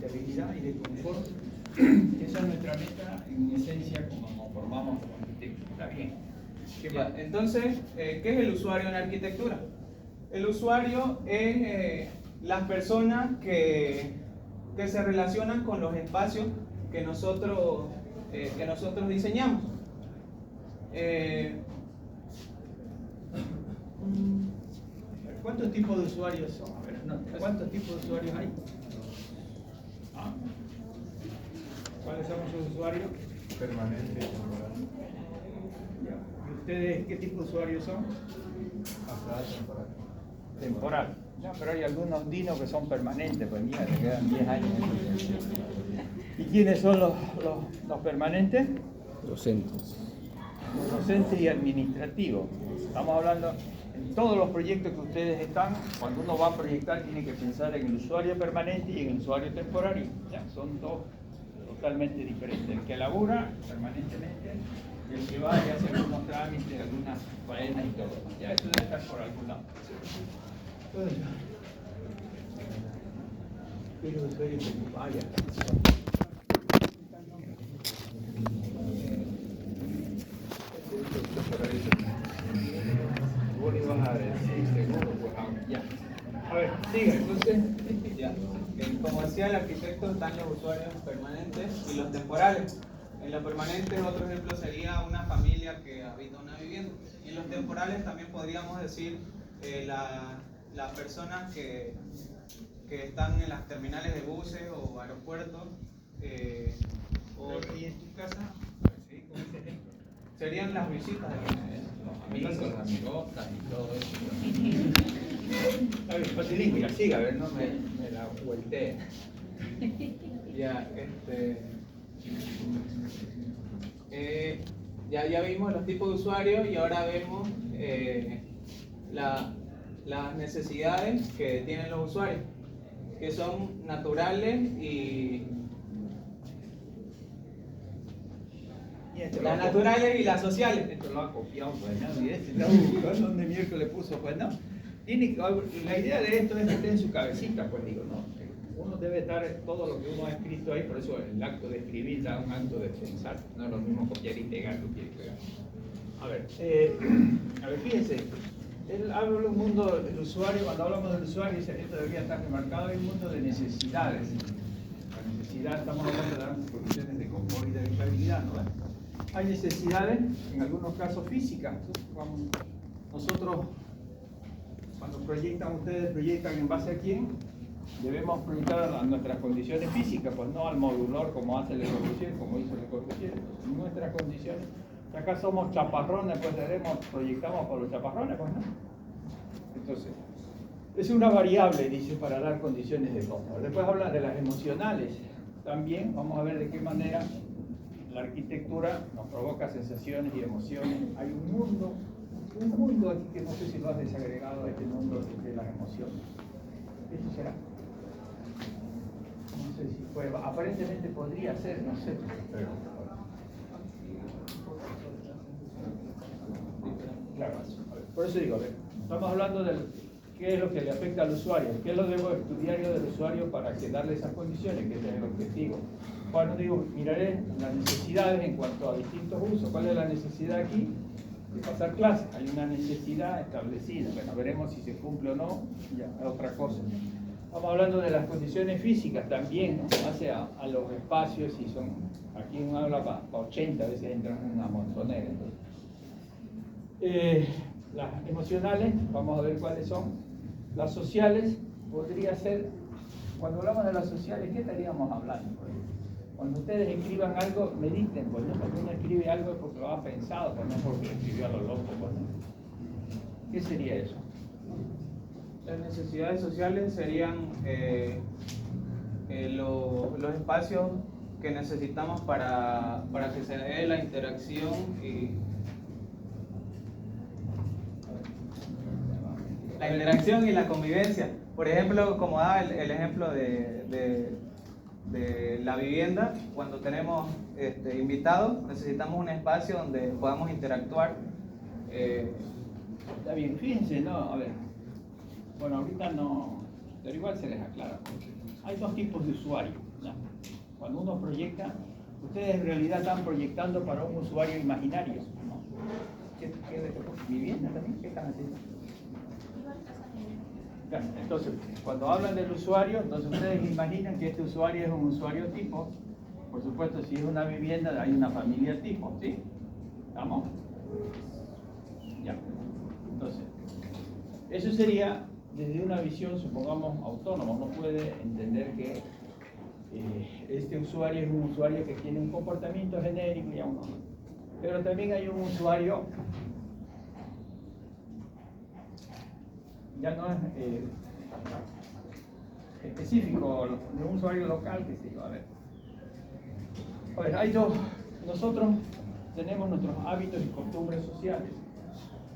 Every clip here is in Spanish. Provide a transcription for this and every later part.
habitabilidad y de confort. Esa es nuestra meta, en esencia, como nos formamos como arquitectos. Está bien. Entonces, ¿qué es el usuario en arquitectura? El usuario es las personas que se relacionan con los espacios que nosotros diseñamos. ¿Cuántos tipos de usuarios son? A ver, ¿cuántos tipos de usuarios hay? ¿Ah? ¿Cuáles son sus usuarios? Permanente y temporal. ¿Y ustedes qué tipo de usuarios son? Atrás, temporal. Temporal. No, pero hay algunos dinos que son permanentes, pues mira, te quedan 10 años. ¿Y quiénes son los permanentes? Docentes. Los docentes y administrativos. Estamos hablando, en todos los proyectos que ustedes están, cuando uno va a proyectar tiene que pensar en el usuario permanente y en el usuario temporario. Ya, son dos totalmente diferentes. El que labura permanentemente y el que va y hace algunos trámites, algunas faenas y todo. Ya, eso debe estar por algún lado. Pero usuario vaya. Vos le ibas a decir seguro, pues ya. A ver, sigue, entonces. Ya. Como decía el arquitecto, están los usuarios permanentes y los temporales. En los permanentes, otro ejemplo sería una familia que habita una vivienda. Y en los temporales también podríamos decir las personas que están en las terminales de buses o aeropuertos. Y en tu casa, ¿sí? ¿Cómo es ejemplo? Serían las visitas de Los amigos, las amigotas y todo eso. A ver, facilito, ya siga, a ver, no me la vueltea. Ya, ya vimos los tipos de usuarios y ahora vemos las necesidades que tienen los usuarios, que son naturales y las naturales y las sociales. Esto lo ha copiado, pues, ¿no? Y este está buscando dónde miércoles puso, pues, ¿no? La idea de esto es que esté en su cabecita, pues, digo, ¿no? Uno debe estar todo lo que uno ha escrito ahí, por eso el acto de escribir da un acto de pensar, no es lo mismo copiar y pegar, lo quiere pegar. A ver, fíjense, él habla de un mundo del usuario, cuando hablamos del usuario, esto debería estar remarcado, hay un mundo de necesidades. La necesidad, estamos hablando de dar condiciones de confort y de habitabilidad, ¿no? Hay necesidades, en algunos casos físicas. Nosotros, cuando ustedes proyectan en base a quién, debemos proyectar a nuestras condiciones físicas, pues no al modulor como hace Le Corbusier, como hizo Le Corbusier, nuestras condiciones. Si acá somos chaparrones, pues proyectamos por los chaparrones, pues no. Entonces, es una variable, dice, para dar condiciones de confort. Después habla de las emocionales. También vamos a ver de qué manera la arquitectura nos provoca sensaciones y emociones. Hay un mundo aquí que no sé si lo has desagregado a este mundo de las emociones. ¿Esto será? No sé si fue, aparentemente podría ser, no sé, pero claro, por eso digo, a ver, estamos hablando de qué es lo que le afecta al usuario, qué es lo debo estudiar yo del usuario para que darle esas condiciones, que es el objetivo. Bueno, digo, miraré las necesidades en cuanto a distintos usos. ¿Cuál es la necesidad aquí? De pasar clases. Hay una necesidad establecida. Bueno, veremos si se cumple o no, ya, es otra cosa. Estamos hablando de las condiciones físicas también, ¿no? Hace a los espacios, y son, aquí uno habla para 80, a veces entran una montonera. Las emocionales, vamos a ver cuáles son. Las sociales, podría ser, cuando hablamos de las sociales, ¿qué estaríamos hablando? Cuando ustedes escriban algo, mediten, pues, ¿no? Cuando uno escribe algo es porque lo ha pensado, pues no porque lo escribió a lo loco, pues, ¿no? ¿Qué sería eso? Las necesidades sociales serían los espacios que necesitamos para que se dé la interacción y la convivencia. Por ejemplo, como daba el ejemplo de la vivienda, cuando tenemos invitados, necesitamos un espacio donde podamos interactuar. Está bien, fíjense, ¿no? A ver, bueno, ahorita no, pero igual se les aclara. hay dos tipos de usuarios, ¿no? Cuando uno proyecta, ustedes en realidad están proyectando para un usuario imaginario, ¿no? ¿Qué vivienda también? ¿Qué están haciendo? Claro, entonces, cuando hablan del usuario, entonces ustedes imaginan que este usuario es un usuario tipo. Por supuesto, si es una vivienda, hay una familia tipo, ¿sí? ¿Estamos? Ya. Entonces, eso sería desde una visión, supongamos, autónoma. Uno puede entender que este usuario es un usuario que tiene un comportamiento genérico y aún no. Pero también hay un usuario, ya no es específico, de un usuario local, que se yo, a ver. Hay dos, nosotros tenemos nuestros hábitos y costumbres sociales.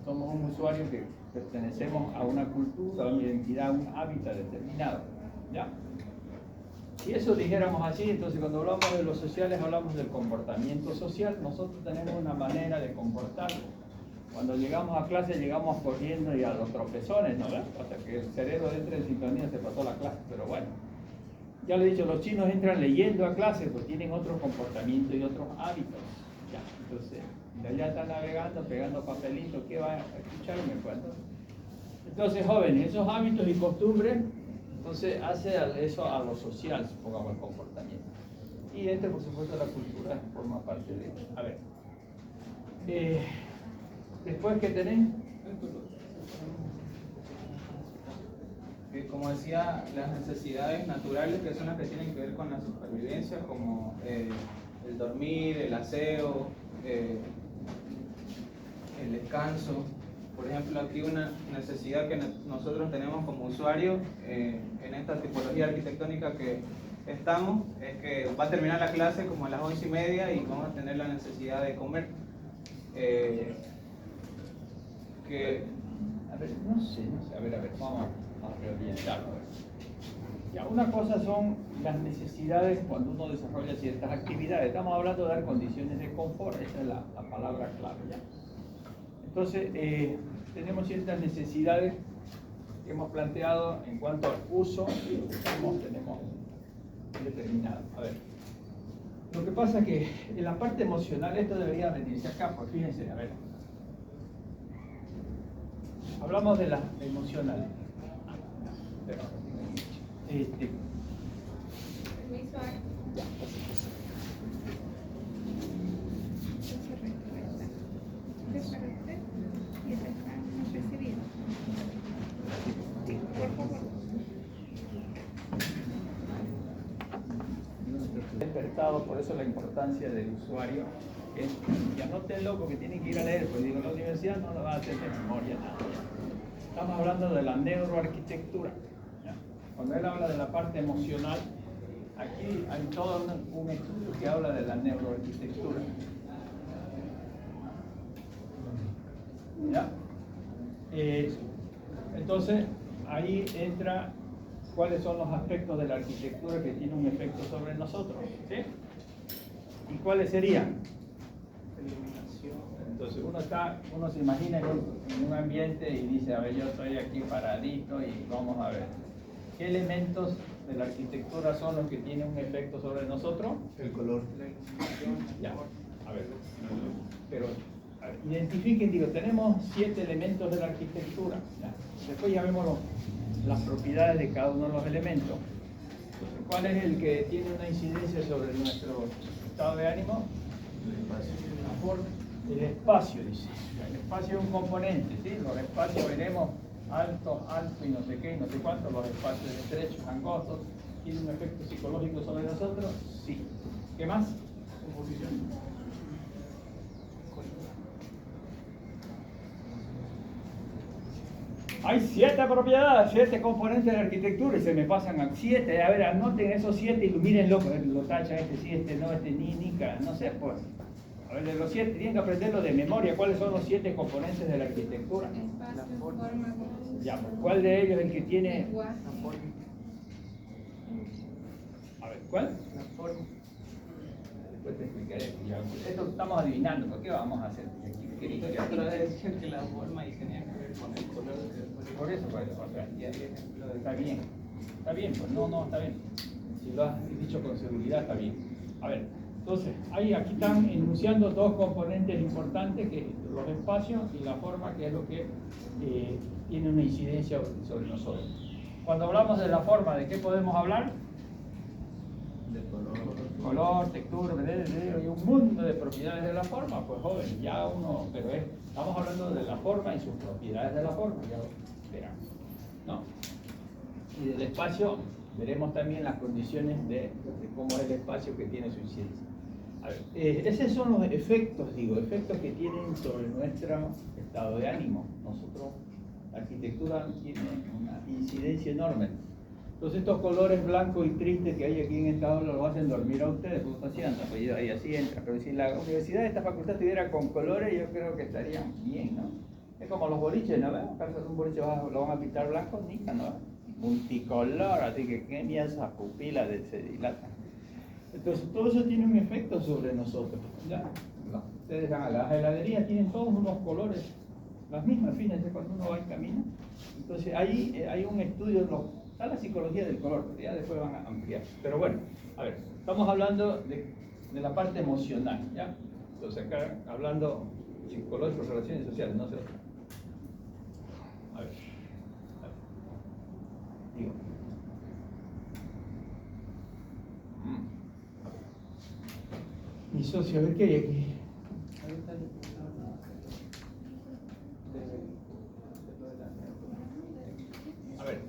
Somos un usuario que pertenecemos a una cultura, a una identidad, a un hábitat determinado, ¿ya? Si eso dijéramos así, entonces cuando hablamos de los sociales hablamos del comportamiento social. Nosotros tenemos una manera de comportarnos. Cuando llegamos a clase llegamos corriendo y a los tropezones, ¿no? Hasta que el cerebro entre en sintonía se pasó la clase, pero bueno. Ya le he dicho, los chinos entran leyendo a clase, pues tienen otro comportamiento y otros hábitos. Ya, entonces, de allá están navegando, pegando papelitos, ¿qué va a escucharme? Entonces, jóvenes, esos hábitos y costumbres, entonces hace eso a lo social, supongamos, el comportamiento. Y por supuesto, la cultura forma parte de eso. A ver. Después, ¿qué tenés? Como decía, las necesidades naturales, que son las que tienen que ver con la supervivencia, como el dormir, el aseo, el descanso. Por ejemplo, aquí una necesidad que nosotros tenemos como usuarios en esta tipología arquitectónica que estamos, es que va a terminar la clase como a las 11:30 y vamos a tener la necesidad de comer. A ver, no sé, a ver, vamos a reorientarlo. Ya, una cosa son las necesidades cuando uno desarrolla ciertas actividades. Estamos hablando de dar condiciones de confort, esa es la palabra clave, ¿ya? Entonces, tenemos ciertas necesidades que hemos planteado en cuanto al uso que tenemos determinado. A ver, lo que pasa es que en la parte emocional esto debería venirse acá, pues fíjense, a ver. Hablamos de la emocional. Ya, despertado, por eso la importancia del usuario. Y anótenlo porque tienen que ir a leer, pues digo, la universidad no lo va a hacer de memoria, nada. Estamos hablando de la neuroarquitectura. ¿Ya? Cuando él habla de la parte emocional, aquí hay todo un estudio que habla de la neuroarquitectura. ¿Ya? Entonces, ahí entra cuáles son los aspectos de la arquitectura que tienen un efecto sobre nosotros. ¿Sí? ¿Y cuáles serían? Entonces uno se imagina en un ambiente y dice, a ver, yo estoy aquí paradito y vamos a ver. ¿Qué elementos de la arquitectura son los que tienen un efecto sobre nosotros? El color. Ya, a ver. Pero identifiquen, digo, tenemos 7 elementos de la arquitectura. ¿Ya? Después llamémoslo las propiedades de cada uno de los elementos. Entonces, ¿cuál es el que tiene una incidencia sobre nuestro estado de ánimo? El espacio, dice. El espacio es un componente, ¿sí? Los espacios veremos alto y no sé qué, y no sé cuánto. Los espacios estrechos, angostos, ¿tienen un efecto psicológico sobre nosotros? Sí. ¿Qué más? Composición. Hay 7 propiedades, 7 componentes de la arquitectura y se me pasan a 7. A ver, anoten esos 7 y mírenlo, lo tachan sí, no, nica, no sé, pues. A ver, de los 7, tienen que aprenderlo de memoria. ¿Cuáles son los 7 componentes de la arquitectura? Espacio, forma. Ya, ¿cuál de ellos es el que tiene? A ver, ¿cuál? La forma. Después te explicaré. Esto estamos adivinando, ¿por qué vamos a hacer? Quería decir que la forma y tenía que ver con el color. Por eso, o sea, está bien. Está bien, pues no, está bien. Si lo has dicho con seguridad, está bien. A ver, entonces, aquí están enunciando dos componentes importantes, que los espacios y la forma, que es lo que tiene una incidencia sobre nosotros. Cuando hablamos de la forma, ¿de qué podemos hablar? De Color, textura, y un mundo de propiedades de la forma, pues joven, ya uno, pero estamos hablando de la forma y sus propiedades de la forma, ya verán, ¿no? Y del espacio, veremos también las condiciones de cómo es el espacio que tiene su incidencia. A ver, esos son los efectos, efectos que tienen sobre nuestro estado de ánimo. Nosotros, la arquitectura tiene una incidencia enorme. Entonces estos colores blancos y tristes que hay aquí en esta aula lo hacen dormir a ustedes, porque así anda, pues ahí así entra. Pero si la universidad de esta facultad estuviera con colores, yo creo que estarían bien, ¿no? Es como los boliches, ¿no ves? Un boliche lo van a pintar blanco, nica, ¿no? Multicolor, así que qué mía esas pupilas se dilatan. Entonces todo eso tiene un efecto sobre nosotros, ¿ya? No. Ustedes van a las heladerías, tienen todos unos colores, las mismas, fíjense cuando uno va y camina. Entonces ahí hay un estudio, está la psicología del color, pero ya después van a ampliar. Pero bueno, a ver, estamos hablando de la parte emocional, ¿ya? Entonces acá hablando psicológico, relaciones sociales, no sé. A ver. Digo. Mi socio, a ver qué hay aquí. A ver,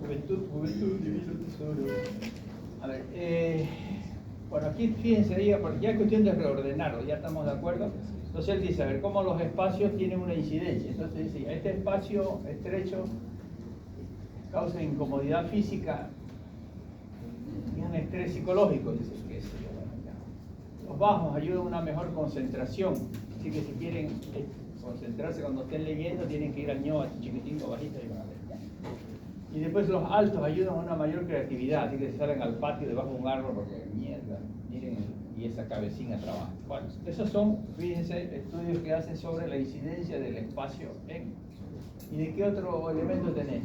Juventud, divino tesoro. A ver, bueno, aquí fíjense, ya es cuestión de reordenarlo, ya estamos de acuerdo. Entonces él dice, a ver, cómo los espacios tienen una incidencia. Entonces dice, este espacio estrecho causa incomodidad física y un estrés psicológico, dice que es. Los bajos ayudan a una mejor concentración, así que si quieren concentrarse cuando estén leyendo, tienen que ir al ño chiquitito, bajito y van a ver. Y después los altos ayudan a una mayor creatividad, así que se salen al patio debajo de un árbol porque mierda, miren, y esa cabecina trabaja. Bueno, esos son, fíjense, estudios que hacen sobre la incidencia del espacio en. ¿Y de qué otro elemento tenés?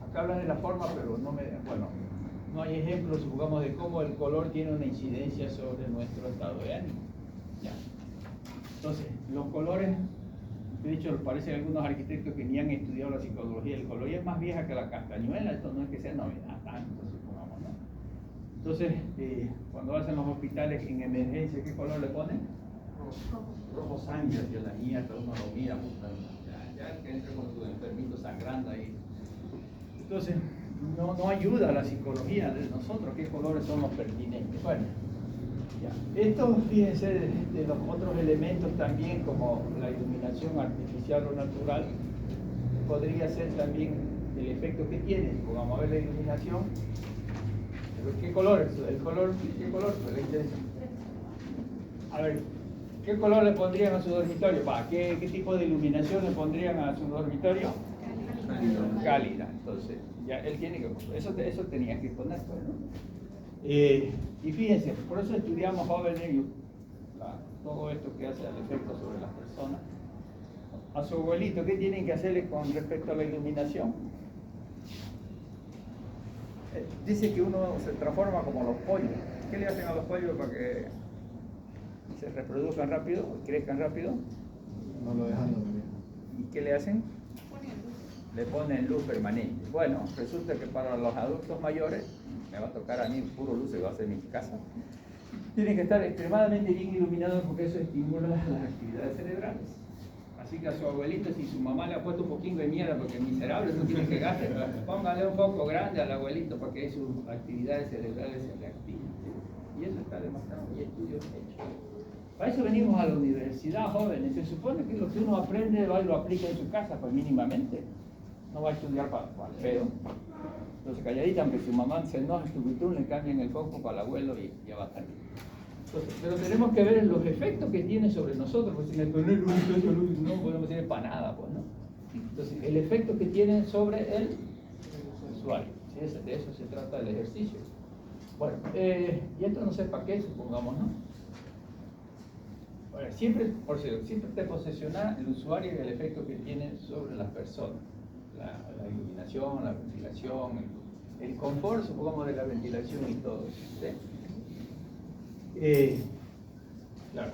Acá hablan de la forma, pero no hay ejemplos, supongamos, de cómo el color tiene una incidencia sobre nuestro estado de ánimo. ¿Ya? Entonces, los colores, de hecho, parece que algunos arquitectos que ni han estudiado la psicología del color, y es más vieja que la castañuela, esto no es que sea novedad tanto, supongamos, ¿no? Entonces, cuando hacen los hospitales en emergencia, ¿qué color le ponen? Rojo sangre, hacia la mierda, uno lo mira, puta, ya que entre con su enfermito sangrando ahí. Entonces, no ayuda a la psicología de nosotros qué colores son los pertinentes. Bueno, ya. Esto, fíjense, de los otros elementos también, como la iluminación artificial o natural, podría ser también el efecto que tiene. Vamos a ver la iluminación. ¿Qué colores? ¿Qué color? Pues le interesa. A ver, ¿qué color le pondrían a su dormitorio? ¿Qué tipo de iluminación le pondrían a su dormitorio? Cálida. Entonces, ya él tiene que, eso tenía que poner, pues, ¿no? Y fíjense, por eso estudiamos jóvenes todo esto que hace el efecto sobre las personas. A su abuelito, ¿qué tienen que hacerle con respecto a la iluminación? Dice que uno se transforma como los pollos. ¿Qué le hacen a los pollos para que se reproduzcan rápido, crezcan rápido? No lo dejan dormir. ¿Y qué le hacen? Le ponen luz permanente. Bueno, resulta que para los adultos mayores, me va a tocar a mí puro luz, que va a ser mi casa, tienen que estar extremadamente bien iluminados porque eso estimula las actividades cerebrales. Así que a su abuelito, si su mamá le ha puesto un poquito de mierda porque es miserable, no tiene que gastar, póngale un poco grande al abuelito para que sus actividades cerebrales se reactiven. Y eso está demostrado, y estudios hechos. Para eso venimos a la universidad, jóvenes. Se supone que lo que uno aprende va y lo aplica en su casa, pues mínimamente. No va a estudiar para el pedo. Entonces calladita, aunque su mamá se enoja, le cambian el foco para el abuelo y ya va a estar bien. Entonces, pero tenemos que ver los efectos que tiene sobre nosotros, porque si me ponen luz, no podemos decir para nada, pues, ¿no? Entonces, el efecto que tiene sobre el usuario. ¿Sí? De eso se trata el ejercicio. Bueno, y esto no sé para qué, supongamos, ¿no? Ahora, siempre te posesiona el usuario y el efecto que tiene sobre las personas. La iluminación, la ventilación, el confort, supongamos, de la ventilación y todo eso. ¿Sí? Claro.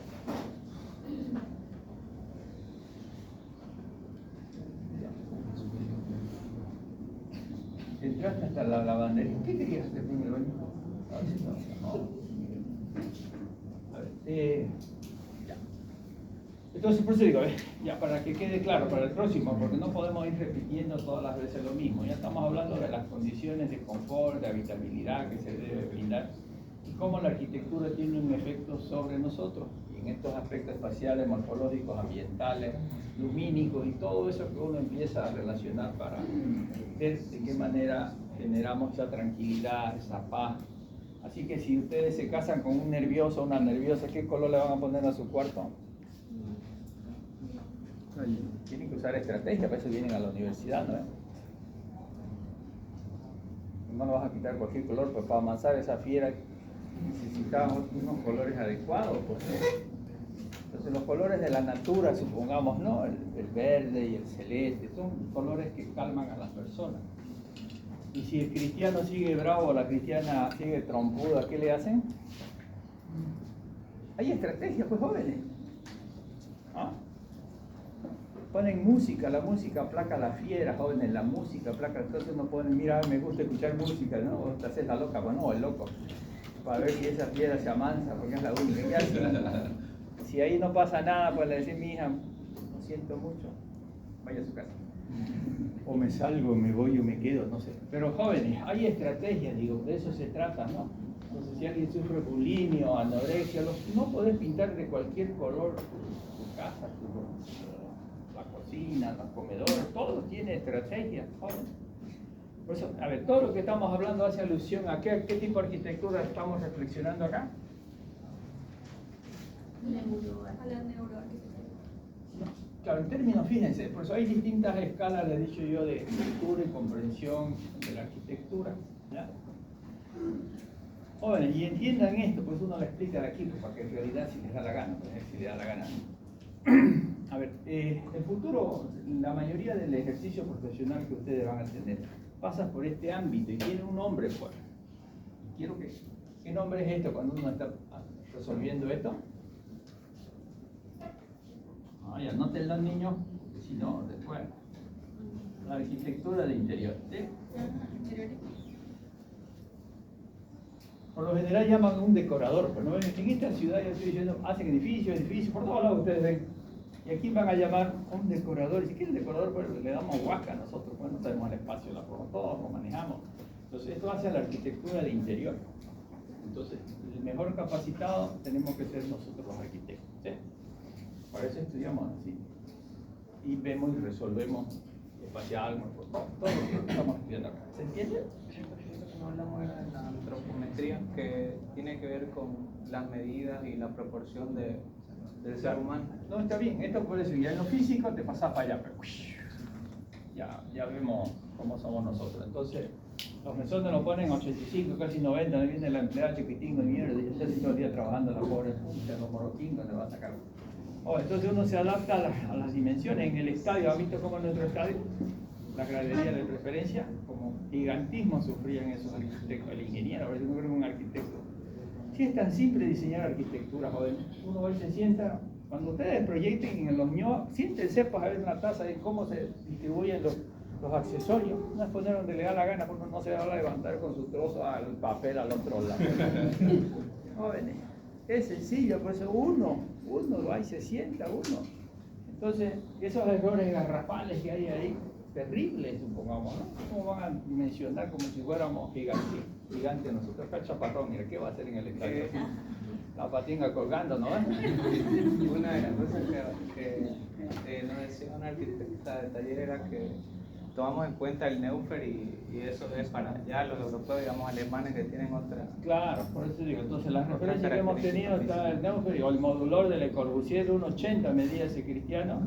Entraste hasta la lavandería. ¿Qué querías hacer primero? A ver, ya. Entonces, por eso digo, ya para que quede claro para el próximo, porque no podemos ir repitiendo todas las veces lo mismo. Ya estamos hablando de las condiciones de confort, de habitabilidad que se debe brindar y cómo la arquitectura tiene un efecto sobre nosotros. Y en estos aspectos espaciales, morfológicos, ambientales, lumínicos y todo eso que uno empieza a relacionar para ver de qué manera generamos esa tranquilidad, esa paz. Así que si ustedes se casan con un nervioso o una nerviosa, ¿qué color le van a poner a su cuarto? Tienen que usar estrategia, para eso vienen a la universidad, ¿no? No lo vas a quitar cualquier color, pues para avanzar esa fiera necesitamos unos colores adecuados. Pues. Entonces los colores de la natura, supongamos, ¿no? El verde y el celeste, son colores que calman a las personas. Y si el cristiano sigue bravo o la cristiana sigue trompuda, ¿qué le hacen? Hay estrategias, pues, jóvenes. ¿Ah? Ponen música, la música aplaca a la fiera, jóvenes, la música aplaca. Entonces no ponen, mira, me gusta escuchar música, ¿no? O te haces la loca, pues no, el loco. Para ver si esa fiera se amansa, porque es la única que hace. Si ahí no pasa nada, pues le decís, mi hija, lo siento mucho, vaya a su casa. O me salgo, me voy o me quedo, no sé. Pero jóvenes, hay estrategias, digo, de eso se trata, ¿no? Entonces, si alguien sufre bulimia o anorexia, no podés pintar de cualquier color tu casa, la cocina, los comedores, todo tiene estrategias, jóvenes. Por eso, a ver, todo lo que estamos hablando hace alusión a qué tipo de arquitectura estamos reflexionando acá. A la neuroarquitectura. Claro, en términos, fíjense, por eso hay distintas escalas, les he dicho yo, de lectura y comprensión de la arquitectura. ¿Ya? Jóvenes, y entiendan esto, pues uno lo explica de aquí, pues, para que en realidad si les da la gana, pues, si les da la gana. A ver, el futuro, la mayoría del ejercicio profesional que ustedes van a tener pasa por este ámbito y tiene un nombre, pues. Quiero que, ¿qué nombre es esto cuando uno está resolviendo esto? Ay, anoten los niños, si no, después. La arquitectura de interior. ¿Sí? Por lo general llaman un decorador, pero ¿no? En esta ciudad yo estoy diciendo, hacen edificios, por todos lados ustedes ven. Y aquí van a llamar un decorador. Y si quieren decorador, pues le damos huasca a nosotros, pues no tenemos el espacio, todos lo manejamos. Entonces esto hace a la arquitectura de interior. Entonces, el mejor capacitado tenemos que ser nosotros los arquitectos. ¿Sí? Para eso estudiamos así. Y vemos y resolvemos espacial, todo lo que estamos estudiando acá. ¿Se entiende? Hablamos de la antropometría, que tiene que ver con las medidas y la proporción del ser humano. No, está bien, esto por eso, ya en lo físico te pasás para allá, pero ya vemos cómo somos nosotros. Entonces, los mesones lo ponen 85, casi 90, donde viene la empleada chiquitín de mierda, y ya está todo el día trabajando la pobre puta, los moroquín, donde va a sacar. Entonces uno se adapta a las dimensiones. En el estadio, ¿ha visto cómo en nuestro estadio? La gradería de preferencia, como gigantismo sufrían esos arquitectos, el ingeniero, a veces no creo que un arquitecto. Si es tan simple diseñar arquitectura, joven, uno hoy se sienta, cuando ustedes proyecten en los ñoa, siéntense para ver una taza de cómo se distribuyen los accesorios, no es poner donde le da la gana, porque no se va a levantar con su trozo al papel al otro lado. Jóvenes, es sencillo, por eso uno va y se sienta uno. Entonces, esos errores garrafales que hay ahí, terribles, supongamos, ¿no? ¿Cómo van a mencionar como si fuéramos gigantes nosotros? Acá el chaparrón, mira, ¿qué va a hacer en el estadio? La patinga colgando, ¿no? Una de las cosas que nos decía una arquitecta de taller era que tomamos en cuenta el Neufer y eso es para allá los europeos, digamos, alemanes que tienen otra. Claro, por eso digo, entonces las referencias que hemos tenido está el Neufer o el modulor de Le Corbusier, 1,80 medía ese cristiano,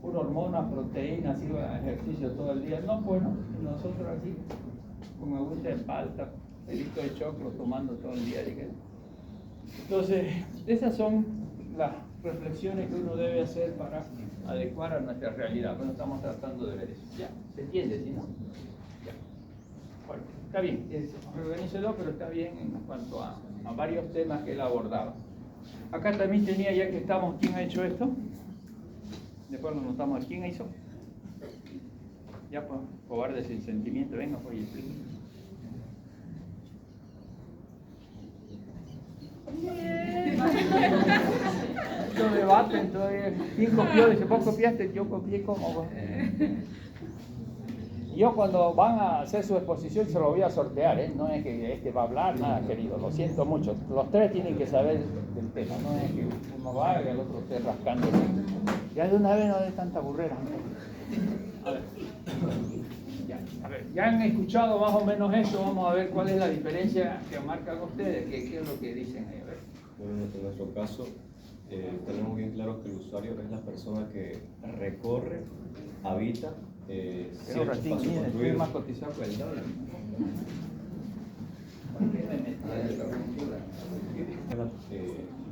pura hormona, proteína, así ejercicio todo el día. No, bueno, nosotros aquí, con agüita de palta, pelito de choclo, tomando todo el día. Entonces, esas son las reflexiones que uno debe hacer para adecuar a nuestra realidad. Bueno, estamos tratando de ver eso. Ya, ¿se entiende? ¿Sí, no? Ya. Bueno, está bien, organícelo, pero está bien en cuanto a varios temas que él abordaba. Acá también tenía, ya que estamos, ¿quién ha hecho esto? Después lo notamos, ¿quién hizo? Ya, pues, cobarde sin sentimiento, venga, pues, y explique. Esto debaten todavía. ¿Quién copió? Dice, vos copiaste, yo copié como. Yo cuando van a hacer su exposición se lo voy a sortear, ¿eh? No es que este va a hablar, nada querido, lo siento mucho. Los tres tienen que saber del tema, no es que uno va y el otro esté rascando. Ya de una vez no de tanta burrera. A ver. Ya han escuchado más o menos eso, vamos a ver cuál es la diferencia que marcan ustedes, qué es lo que dicen ahí. A ver. Bueno, en nuestro caso, tenemos bien claro que el usuario es la persona que recorre, habita cierto espacio construido. Más cotizado que el dólar.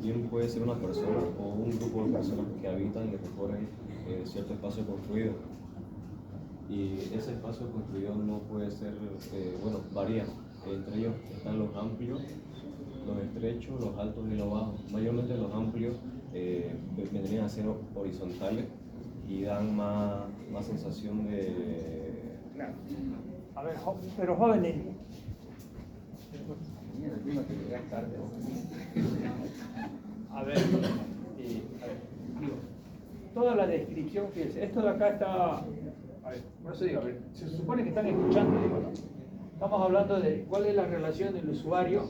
Bien puede ser una persona o un grupo de personas que habitan y recorren cierto espacio construido. Y ese espacio construido no puede ser, bueno, varía. Entre ellos están los amplios, los estrechos, los altos y los bajos. Mayormente los amplios vendrían a ser horizontales y dan más sensación de... Claro. A ver, pero jóvenes. A ver, digo, toda la descripción, fíjense, esto de acá está... A ver, por eso digo, a ver, se supone que están escuchando, digo, ¿no? Estamos hablando de cuál es la relación del usuario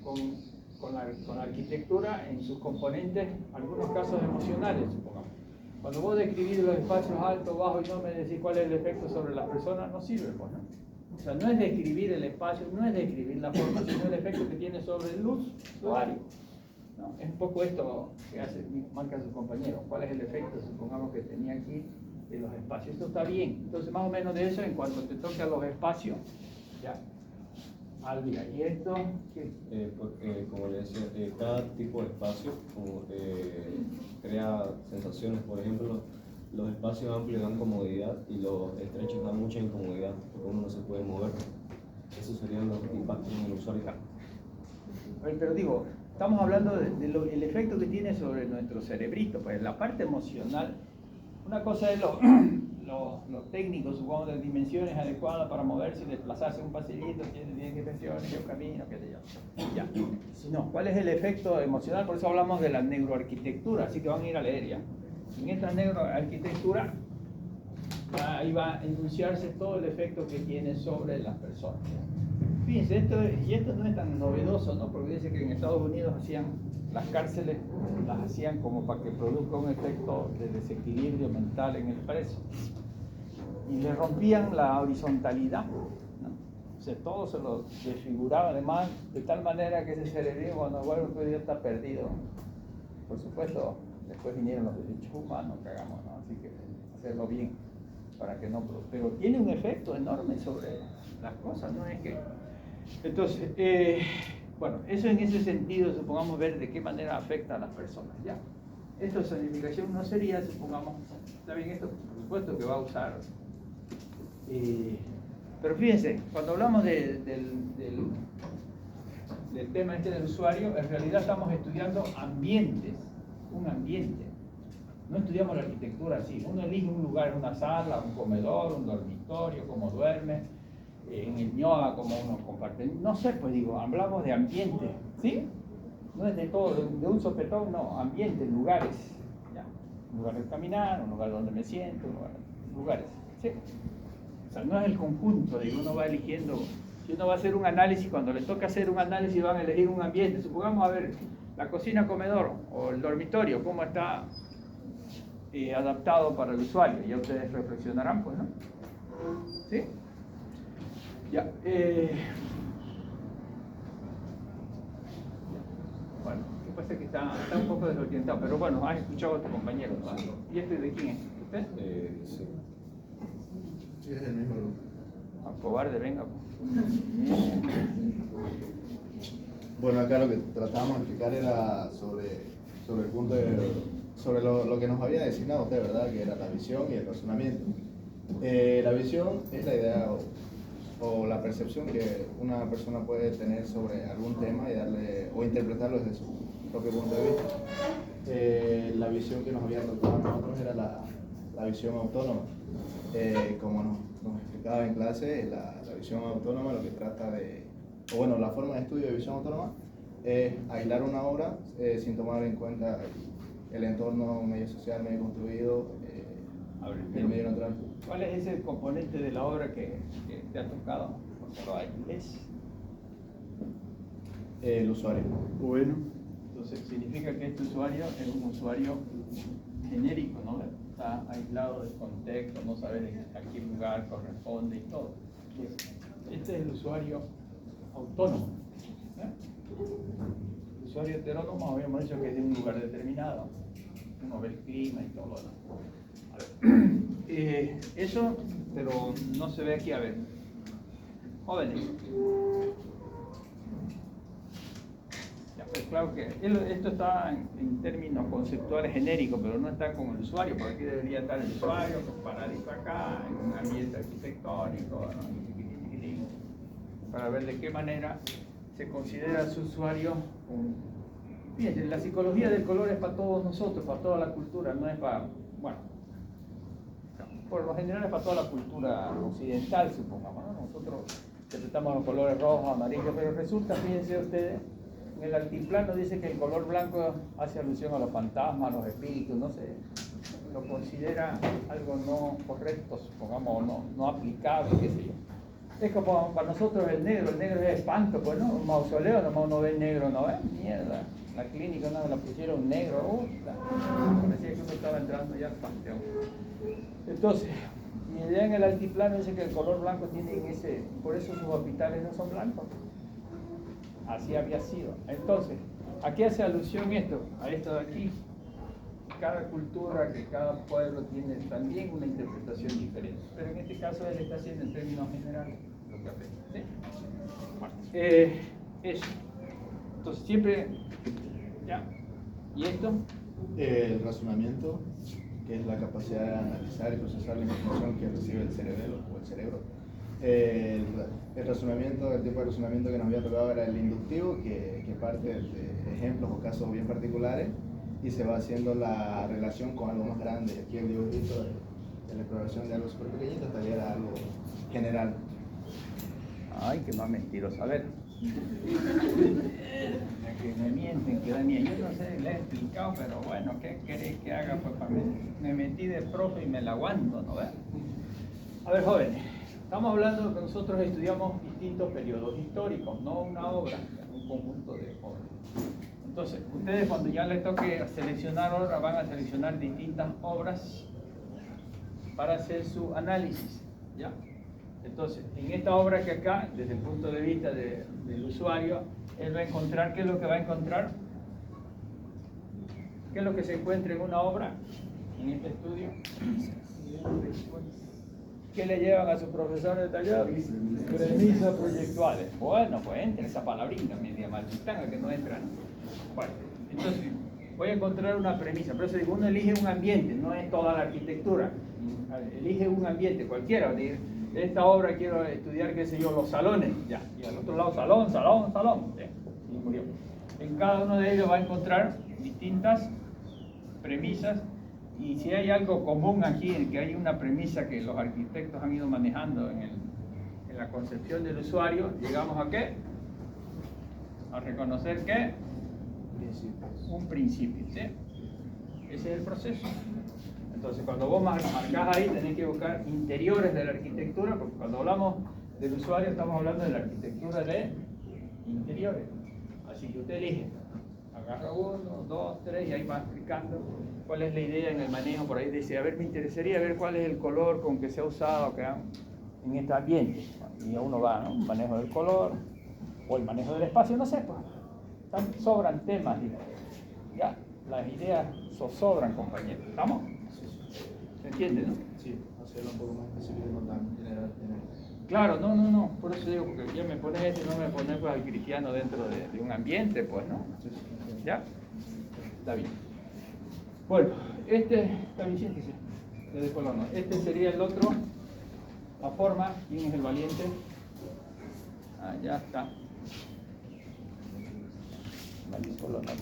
con la arquitectura en sus componentes, algunos casos emocionales, supongamos. Cuando vos describís los espacios altos, bajos y no me decís cuál es el efecto sobre las personas, no sirve, pues, ¿no? O sea, no es describir el espacio, no es describir la forma, sino el efecto que tiene sobre el usuario. ¿No? Es un poco esto que marca su compañero. ¿Cuál es el efecto, supongamos, que tenía aquí de los espacios? Esto está bien. Entonces, más o menos de eso, en cuanto te toque a los espacios, ya. Alvira, ¿y esto qué? Porque, como le decía, cada tipo de espacio crea sensaciones. Por ejemplo, los espacios amplios dan comodidad y los estrechos dan mucha incomodidad porque uno no se puede mover. Esos serían los impactos en el usuario. Pero digo, estamos hablando del efecto que tiene sobre nuestro cerebrito, pues la parte emocional. Una cosa es los técnicos, supongamos, de dimensiones adecuadas para moverse y desplazarse un pasillito, tiene bien dimensiones, un camino, qué sé yo. Ya. No, ¿cuál es el efecto emocional? Por eso hablamos de la neuroarquitectura, así que van a ir a leer ya. En esta neuroarquitectura, ahí va a enunciarse todo el efecto que tiene sobre las personas. Fíjense, esto no es tan novedoso, ¿no? Porque dice que en Estados Unidos hacían las cárceles, las hacían como para que produzca un efecto de desequilibrio mental en el preso. Y le rompían la horizontalidad, ¿no? O sea, todo se lo desfiguraba además de tal manera que ese cerebro cuando vuelve pues ya está perdido. Por supuesto, después vinieron los derechos humanos, cagamos, ¿no? Así que hacerlo bien para que no... Pero tiene un efecto enorme sobre las cosas, ¿no? Es que... Entonces, bueno, eso en ese sentido, supongamos ver de qué manera afecta a las personas, ¿ya? Esto zonificación no sería, supongamos, está bien esto, por supuesto que va a usar, pero fíjense, cuando hablamos del tema este del usuario, en realidad estamos estudiando ambientes, un ambiente, no estudiamos la arquitectura así, uno elige un lugar, una sala, un comedor, un dormitorio, cómo duerme, en el yoga como uno comparte, no sé, pues digo, hablamos de ambiente, ¿sí? No es de todo, de un sopetón, no, ambiente, lugares, ¿ya? Un lugar de caminar, un lugar donde me siento, lugares, ¿sí? O sea, no es el conjunto, digo, uno va eligiendo, si uno va a hacer un análisis, cuando le toca hacer un análisis van a elegir un ambiente, supongamos, a ver, la cocina, comedor o el dormitorio, cómo está adaptado para el usuario, ya ustedes reflexionarán, pues, ¿no? ¿Sí? Ya, bueno, que pasa que está un poco desorientado, pero bueno, has escuchado a tu compañero, ¿no? ¿Y este de quién es? ¿Usted? Sí. Sí, es el mismo grupo. A cobarde, venga. Bueno, acá lo que tratábamos de explicar era sobre el punto sobre lo que nos había designado usted, ¿verdad? Que era la visión y el razonamiento. La visión es la idea o la percepción que una persona puede tener sobre algún tema y darle o interpretarlo desde su propio punto de vista. La visión que nos había tocado a nosotros era la visión autónoma. Como nos explicaba en clase, la visión autónoma lo que trata de, o bueno, la forma de estudio de visión autónoma es aislar una obra sin tomar en cuenta el entorno medio social, medio construido, A ver, el medio natural. ¿cuál es ese componente de la obra que te ha tocado? Porque lo hay. Es El usuario. bueno. Entonces significa que este usuario es un usuario genérico, ¿no? Está aislado del contexto, no sabe a qué lugar corresponde y todo. Entonces, este es el usuario autónomo. El usuario heterónomo habíamos dicho que es de un lugar determinado. Uno ve el clima y todo lo demás. A ver. Eso, pero no se ve aquí. A ver, jóvenes. Ya, pues claro que esto está en términos conceptuales genéricos, pero no está con el usuario, porque aquí debería estar el usuario paradito acá, en un ambiente arquitectónico, ¿no? Para ver de qué manera se considera a su usuario. Fíjense, la psicología del color es para todos nosotros, para toda la cultura, no es para, bueno, por lo general es para toda la cultura occidental, supongamos, ¿no? Nosotros interpretamos los colores rojos, amarillos, pero resulta, fíjense ustedes, en el altiplano dice que el color blanco hace alusión a los fantasmas, a los espíritus, no sé, lo considera algo no correcto, supongamos, o no aplicable, qué sé yo. Es como para nosotros el negro es espanto, pues no, un mausoleo nomás uno ve negro, no ve, mierda, la clínica no me la pusieron negro, parecía que uno estaba entrando ya al panteón. Entonces, mi idea en el altiplano dice que el color blanco tiene ese, por eso sus hospitales no son blancos, así había sido. Entonces, ¿a qué hace alusión esto? A esto de aquí. Cada cultura, que cada pueblo tiene también una interpretación diferente, pero en este caso él está haciendo en términos generales lo que aprende, ¿sí? Bueno, eso. Entonces siempre, ya. ¿Y esto? El razonamiento, que es la capacidad de analizar y procesar la información que recibe el cerebro o el cerebro. El razonamiento, el tipo de razonamiento que nos había tocado era el inductivo, que parte de ejemplos o casos bien particulares y se va haciendo la relación con algo más grande. Aquí el dibujito de la exploración de algo súper pequeñito, hasta llegar a algo general. Ay, qué más mentiroso. A ver. Que me mienten, que Daniel, yo no sé, le he explicado, pero bueno, ¿qué queréis que haga? Pues me metí de profe y me la aguanto, ¿no ves? A ver, jóvenes, estamos hablando que nosotros estudiamos distintos periodos históricos, no una obra, un conjunto de obras. Entonces, ustedes cuando ya les toque seleccionar obras, van a seleccionar distintas obras para hacer su análisis, ¿ya? Entonces, en esta obra que acá, desde el punto de vista del usuario, él va a encontrar, ¿qué es lo que va a encontrar? ¿Qué es lo que se encuentra en una obra, en este estudio? ¿Qué le llevan a su profesor de taller? Premisas proyectuales. Bueno, pues entra esa palabrita, media maldita, que no entra, ¿no? Bueno, entonces voy a encontrar una premisa, pero eso digo, uno elige un ambiente, no es toda la arquitectura. Elige un ambiente cualquiera. De esta obra quiero estudiar, qué sé yo, los salones, ya, y al otro lado salón, ya, y murió. En cada uno de ellos va a encontrar distintas premisas, y si hay algo común aquí, en que hay una premisa que los arquitectos han ido manejando en la concepción del usuario, llegamos a ¿qué? A reconocer ¿qué? Un principio, ¿sí? Ese es el proceso. Entonces, cuando vos marcás ahí, tenés que buscar interiores de la arquitectura, porque cuando hablamos del usuario estamos hablando de la arquitectura de interiores. Así que usted elige, agarra 1, 2, 3 y ahí va explicando cuál es la idea en el manejo. Por ahí dice, a ver, me interesaría ver cuál es el color con que se ha usado en este ambiente. Y uno va, ¿no? Manejo del color o el manejo del espacio, no sé, pues. Sobran temas, digo. Ya, las ideas sobran, compañeros. ¿Estamos? ¿Se entiende, no? Sí, hacerlo un poco más específico, no tan general. Claro, no, por eso digo, porque ya me pones esto y no me pones pues, al cristiano dentro de un ambiente, pues, ¿no? ¿Ya? Está bien. Bueno, este está bien, siéntese. Le dejo la mano. Este sería el otro. La forma. ¿Quién es el valiente? Ah, ya está. Maldito lo noche.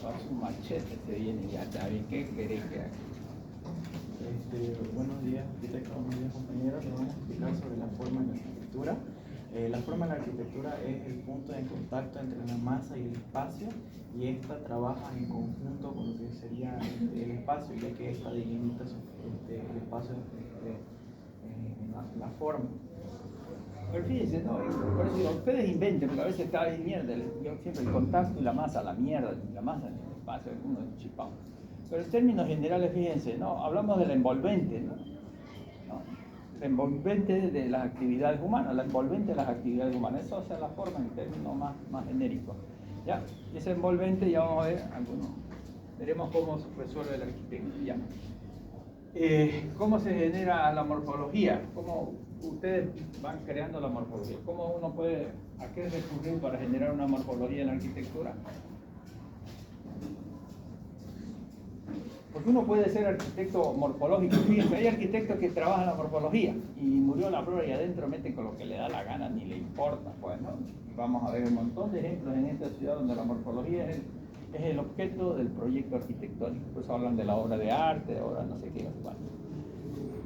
Con su machete se viene ya, está bien. ¿Qué querés que haga? Buenos días, arquitecto, buenos días, compañeros. Les vamos a explicar sobre la forma en la arquitectura. La forma en la arquitectura es el punto de contacto entre la masa y el espacio, y esta trabaja en conjunto con lo que sería el espacio, ya que esta delimita el espacio, la forma. Pero fíjense, no, por eso digo, ustedes inventen, porque a veces está ahí mierda, yo siempre el contacto y la masa, la mierda, la masa en el espacio, uno es chipado. Pero en términos generales, fíjense, ¿no? Hablamos del envolvente, ¿no? El envolvente de las actividades humanas, la envolvente de las actividades humanas, eso es la forma en términos más genéricos. ¿Ya? Y ese envolvente ya vamos a ver algunos, veremos cómo se resuelve el arquitecto. ¿Ya? ¿Cómo se genera la morfología? ¿Cómo ustedes van creando la morfología? ¿Cómo uno puede, a qué recurrir para generar una morfología en la arquitectura? Porque uno puede ser arquitecto morfológico. Fíjense, hay arquitectos que trabajan la morfología y murió la flor y adentro meten con lo que le da la gana, ni le importa. Pues, ¿no? Vamos a ver un montón de ejemplos en esta ciudad donde la morfología es el objeto del proyecto arquitectónico. Por eso hablan de la obra de arte, de obra no sé qué, no sé cuánto.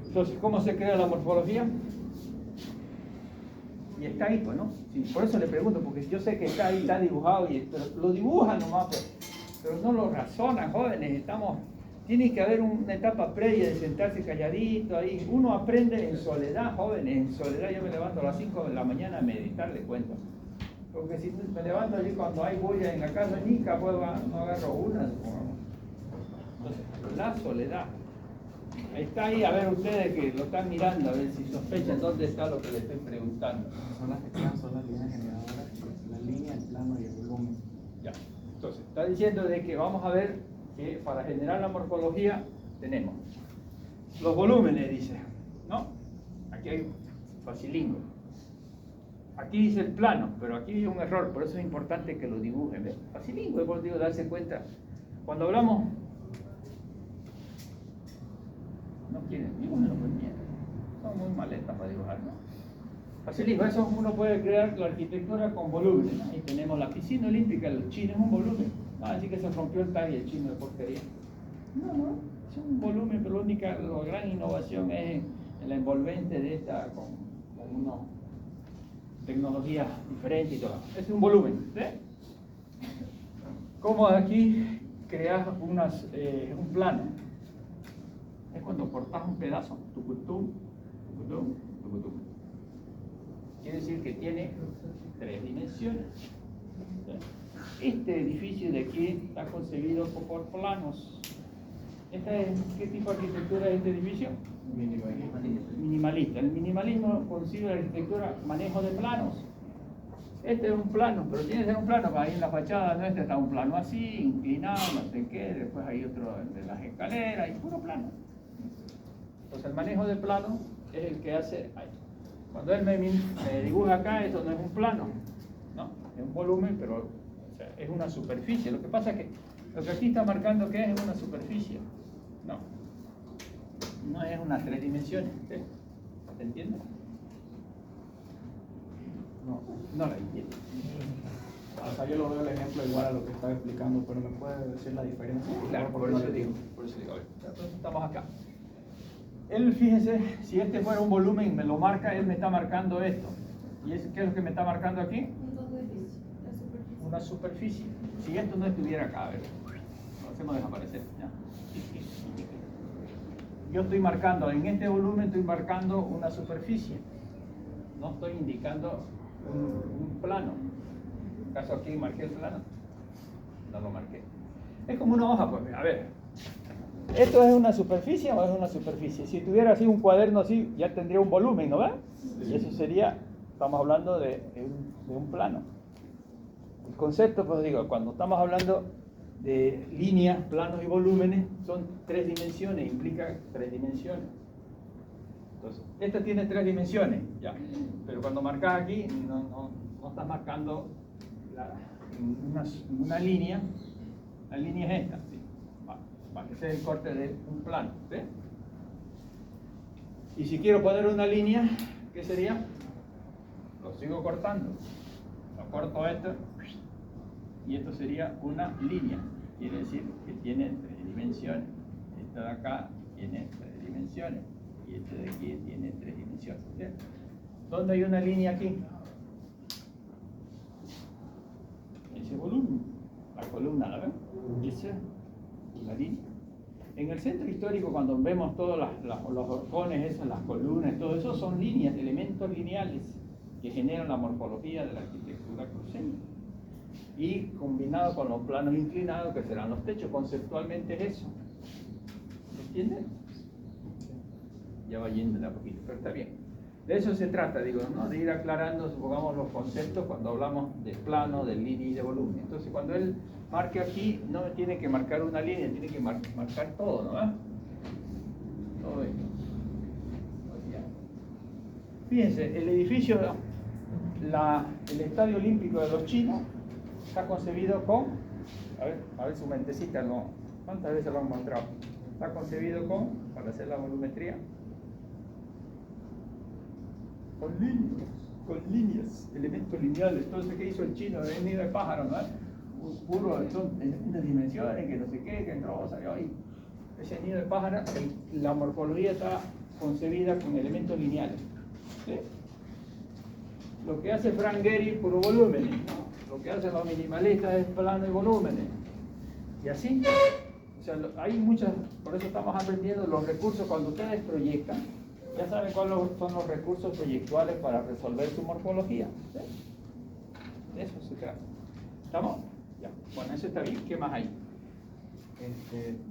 Entonces, ¿cómo se crea la morfología? Y está ahí, pues, ¿no? Sí, por eso le pregunto, porque yo sé que está ahí, está dibujado, pero lo dibujan nomás, pues, pero no lo razonan, jóvenes, tiene que haber una etapa previa de sentarse calladito ahí. Uno aprende en soledad, jóvenes, en soledad. Yo me levanto a las 5 de la mañana a meditar, le cuento. Porque si me levanto allí cuando hay bulla en la casa, ni capaz no agarro una. Entonces, la soledad. Ahí está ahí, a ver ustedes que lo están mirando, a ver si sospechan dónde está lo que les estoy preguntando. Son las que crean, son las líneas generadoras, la línea, el plano y el volumen. Ya, entonces, está diciendo de que vamos a ver que para generar la morfología tenemos los volúmenes, dice, ¿no? Aquí hay facilingo. Aquí dice el plano, pero aquí hay un error, por eso es importante que lo dibujen. ¿Ves? Facilingo, es por digo, darse cuenta. Cuando hablamos, no quieren, dibújenlo pues mierda. Son muy maletas para dibujar, ¿no? Facilingo, eso uno puede crear la arquitectura con volúmenes. Ahí tenemos la piscina olímpica, el chino es un volumen. No, así que se rompió el tag y el chino de porquería. No, es un volumen, pero la gran innovación es el envolvente de esta con una tecnología diferente y todo. Es un volumen, ¿sí? Como aquí creas un plano. Es cuando cortas un pedazo, tucutum, tucutum, tucutum. Quiere decir que tiene 3 dimensiones. ¿Sí? Este edificio de aquí está concebido por planos. ¿Qué tipo de arquitectura es este edificio? Minimalista. El minimalismo concibe la arquitectura manejo de planos. Este es un plano, pero tiene que ser un plano. Ahí en la fachada nuestra está un plano así, inclinado, no sé qué. Después hay otro de las escaleras, y puro plano. Entonces el manejo de plano es el que hace ahí. Cuando él me dibuja acá, esto no es un plano, ¿no? Es un volumen, pero o sea, es una superficie. Lo que pasa es que lo que aquí está marcando que es una superficie. No es unas 3 dimensiones. ¿Sí? ¿Se entiende? No la entiendo. O sea, yo lo veo el ejemplo igual a lo que estaba explicando, pero me puede decir la diferencia. Claro, por eso digo, a ver, entonces estamos acá. Él, fíjense, si este fuera un volumen, me lo marca, él me está marcando esto. ¿Y qué es lo que me está marcando aquí? Una superficie. Si esto no estuviera acá, a ver, lo hacemos desaparecer. ¿Ya? Yo estoy marcando, en este volumen estoy marcando una superficie. No estoy indicando un plano. ¿En caso aquí marqué el plano? No lo marqué. Es como una hoja, pues, a ver. ¿Esto es una superficie o es una superficie? Si tuviera así un cuaderno así, ya tendría un volumen, ¿no ves? Y eso sería, estamos hablando de un plano. El concepto, pues digo, cuando estamos hablando de líneas, planos y volúmenes, son 3 dimensiones, implica 3 dimensiones. Entonces, esta tiene 3 dimensiones, ya. Pero cuando marcas aquí, no estás marcando una línea. La línea es esta, ¿sí? Vale, ese es el corte de un plano, ¿sí? Y si quiero poner una línea, ¿qué sería? Lo sigo cortando. Lo corto esto, y esto sería una línea. Quiere decir que tiene 3 dimensiones. Esta de acá tiene 3 dimensiones. Y este de aquí tiene 3 dimensiones. ¿Sí? ¿Dónde hay una línea aquí? Ese volumen. La columna, ¿la ven? Esa es la línea. En el centro histórico, cuando vemos todos los horcones, esas, las columnas, todo eso son líneas, elementos lineales que generan la morfología de la arquitectura cruceña. Y combinado con los planos inclinados, que serán los techos, conceptualmente es eso. ¿Entienden? Ya va yendo de a poquito, pero está bien. De eso se trata, digo, ¿no? De ir aclarando, supongamos, los conceptos cuando hablamos de plano, de línea y de volumen. Entonces, cuando él marque aquí, no tiene que marcar una línea, tiene que marcar todo, ¿no? Todo esto. Fíjense, el edificio, el Estadio Olímpico de los Chinos, está concebido con, a ver su mentecita, ¿no? ¿Cuántas veces lo han mostrado? Está concebido con, para hacer la volumetría, con líneas, elementos lineales. Entonces, ¿qué hizo el chino? El nido de pájaro, ¿no? Puro, son unas dimensiones, que no sé qué, que entró, salió ahí. Ese nido de pájaro, la morfología está concebida con elementos lineales. ¿Sí? Lo que hace Frank Gehry, puro volúmenes, ¿no? Lo que hacen los minimalistas es plano y volúmenes. Y así, o sea, hay muchas, por eso estamos aprendiendo los recursos cuando ustedes proyectan. Ya saben cuáles son los recursos proyectuales para resolver su morfología. ¿Sí? De eso se trata. ¿Estamos? Ya. Bueno, eso está bien. ¿Qué más hay?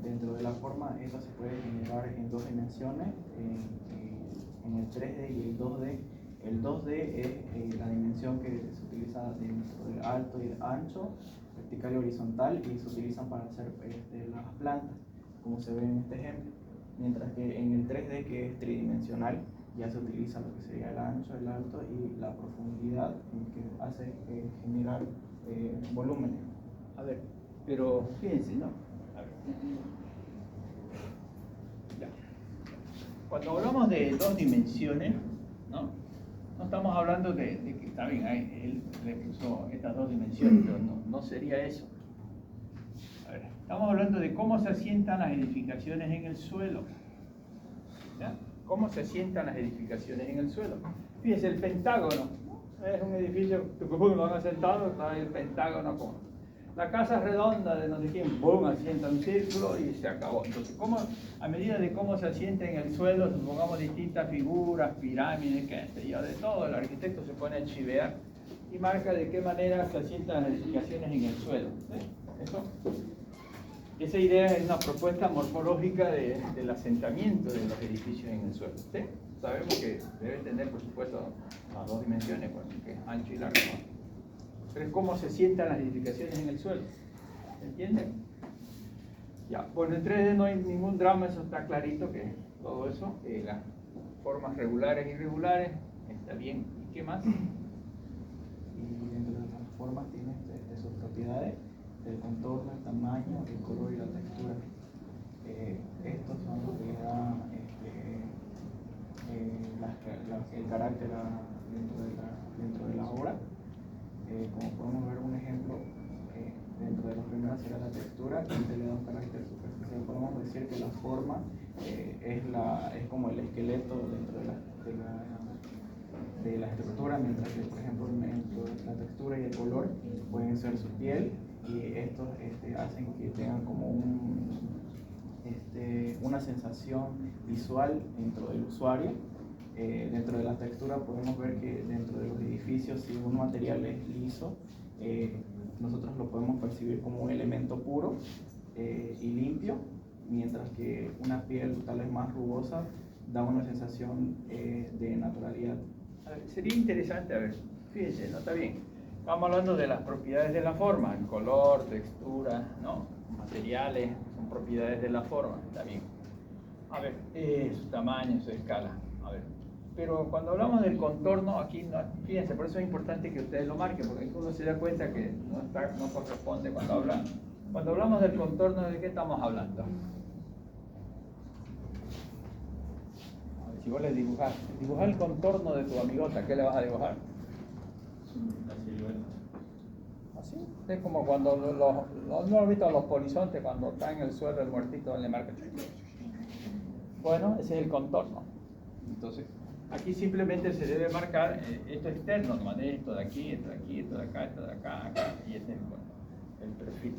Dentro de la forma, esta se puede generar en 2 dimensiones, en el 3D y el 2D. El 2D es la dimensión que se utiliza dentro del alto y el ancho, vertical y horizontal, y se utilizan para hacer las plantas, como se ve en este ejemplo. Mientras que en el 3D, que es tridimensional, ya se utiliza lo que sería el ancho, el alto y la profundidad, que hace generar volúmenes. A ver, pero fíjense, ¿no? A ver. Ya. Cuando hablamos de 2 dimensiones, ¿no? No estamos hablando de que está bien, él le puso estas 2 dimensiones, pero no sería eso. A ver, estamos hablando de cómo se asientan las edificaciones en el suelo. ¿Ya? ¿Cómo se asientan las edificaciones en el suelo? Fíjense, el Pentágono es un edificio, lo han asentado, está el Pentágono con la casa redonda de no sé quién, boom, asienta un círculo y se acabó. Entonces, a medida de cómo se asienta en el suelo, supongamos distintas figuras, pirámides, qué sé yo, de todo, el arquitecto se pone a chivear y marca de qué manera se asientan las edificaciones en el suelo. ¿Sí? Esa idea es una propuesta morfológica del asentamiento de los edificios en el suelo. ¿Sí? Sabemos que debe tener, por supuesto, las 2 dimensiones, pues, que es ancho y largo, ¿no? Pero es cómo se sientan las edificaciones en el suelo. ¿Entienden? Ya, bueno, en 3D no hay ningún drama, eso está clarito, que todo eso, las formas regulares e irregulares, está bien. ¿Y qué más? Y dentro de las formas tiene sus propiedades, el contorno, el tamaño, el color y la textura. Estos son los que dan el carácter dentro de la obra. Como podemos ver un ejemplo, dentro de los primeros será la textura, que se le da un carácter superficial. Podemos decir que la forma es como el esqueleto dentro de la estructura, mientras que, por ejemplo, la textura y el color pueden ser su piel, y estos hacen que tengan como una sensación visual dentro del usuario. Dentro de la textura podemos ver que dentro de los edificios, si un material es liso, nosotros lo podemos percibir como un elemento puro y limpio, mientras que una piel tal vez más rugosa da una sensación de naturalidad. A ver, sería interesante, a ver, fíjense, ¿no? Está bien. Estamos hablando de las propiedades de la forma, el color, textura, ¿no? Materiales, son propiedades de la forma, está bien. A ver, su tamaño, su escala. A ver. Pero cuando hablamos del contorno, aquí, no, fíjense, por eso es importante que ustedes lo marquen, porque uno se da cuenta que no corresponde cuando habla. Cuando hablamos del contorno, ¿de qué estamos hablando? A ver, si vos le dibujar el contorno de tu amigota, ¿qué le vas a dibujar? La silueta. Así. Es como cuando no has visto los polizontes cuando está en el suelo el muertito, le marca. Bueno, ese es el contorno. Entonces, aquí simplemente se debe marcar esto externo, nomás esto de aquí, esto de aquí, esto de acá, esto de acá, acá, y este es el perfil.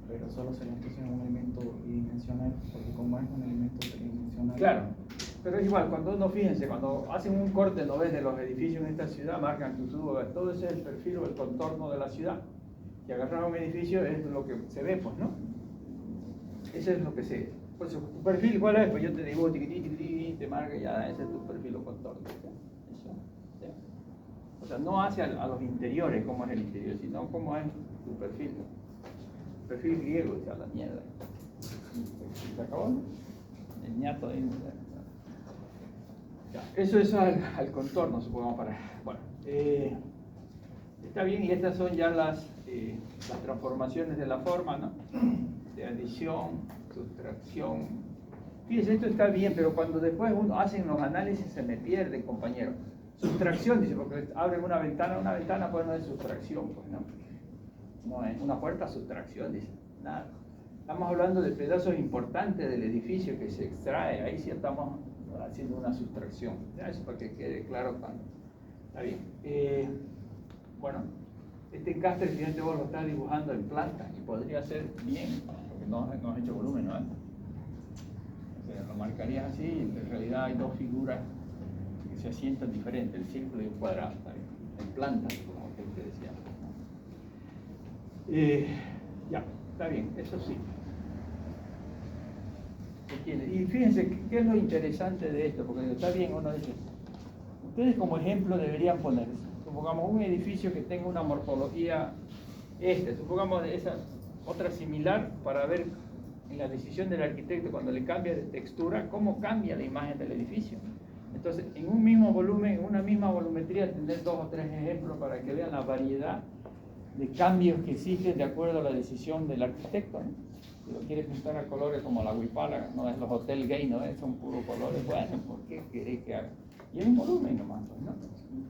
Pero solo sería entonces un elemento bidimensional, porque como es un elemento tridimensional. Claro, pero es igual, cuando uno, fíjense, cuando hacen un corte, ¿no ves?, de los edificios en esta ciudad, marcan tu tubo, todo ese es el perfil o el contorno de la ciudad. Si agarras un edificio es lo que se ve, pues, ¿no? Ese es lo que se... Pues, ¿tu perfil cuál es? Pues yo te digo, te marca ya, ese es tu perfil o contorno. Eso, ¿sí? O sea, no hacia a los interiores, cómo es el interior, sino cómo es tu perfil. Perfil griego, o sea, la mierda. ¿Se acabó? El ñato ahí. Ya, eso es al contorno, supongamos para... Bueno, está bien, y estas son ya las transformaciones de la forma, ¿no? De adición, sustracción. Fíjense, esto está bien, pero cuando después uno hace los análisis se me pierde, compañero. Sustracción, dice, porque abren una ventana pues no es sustracción, pues no. No es una puerta, sustracción, dice. Nada. Estamos hablando de pedazos importantes del edificio que se extrae, ahí sí estamos haciendo una sustracción. Ya, eso para que quede claro cuando. Está bien. Bueno, este encastre, fíjate, vos lo estás dibujando en planta y podría ser bien, porque no has hecho volumen, ¿no? O sea, lo marcarías así y en realidad hay dos figuras que se asientan diferentes, el círculo y el cuadrado, ¿está bien? En planta, como te decía. Ya, está bien, eso sí. Y fíjense, ¿qué es lo interesante de esto? Porque está bien, uno dice, ustedes como ejemplo deberían poner, supongamos un edificio que tenga una morfología, supongamos esa otra similar, para ver en la decisión del arquitecto cuando le cambia de textura, cómo cambia la imagen del edificio. Entonces, en un mismo volumen, en una misma volumetría, tener 2 o 3 ejemplos para que vean la variedad de cambios que existen de acuerdo a la decisión del arquitecto, ¿no? Si lo quiere pintar a colores como la Huipala, no es los Hotel Gay, no es, son puros colores, bueno, ¿por qué querés que haga? Y es un volumen nomás, pues, ¿no?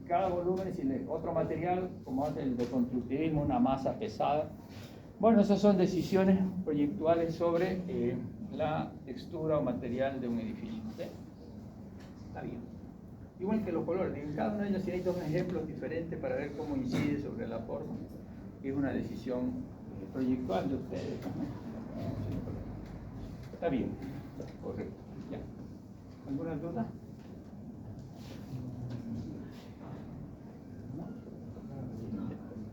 Cada volumen es otro material, como hace el de constructivismo, una masa pesada. Bueno, esas son decisiones proyectuales sobre la textura o material de un edificio, ¿sí? Está bien. Igual que los colores, en cada uno de ellos sí hay 2 ejemplos diferentes para ver cómo incide sobre la forma. Es una decisión proyectual de ustedes, ¿no? Está bien, correcto. Ya. ¿Alguna duda? ¿No?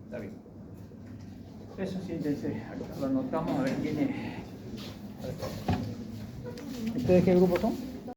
Está bien. Eso siéntense, acá lo anotamos a ver quién es. ¿Ustedes qué grupo son?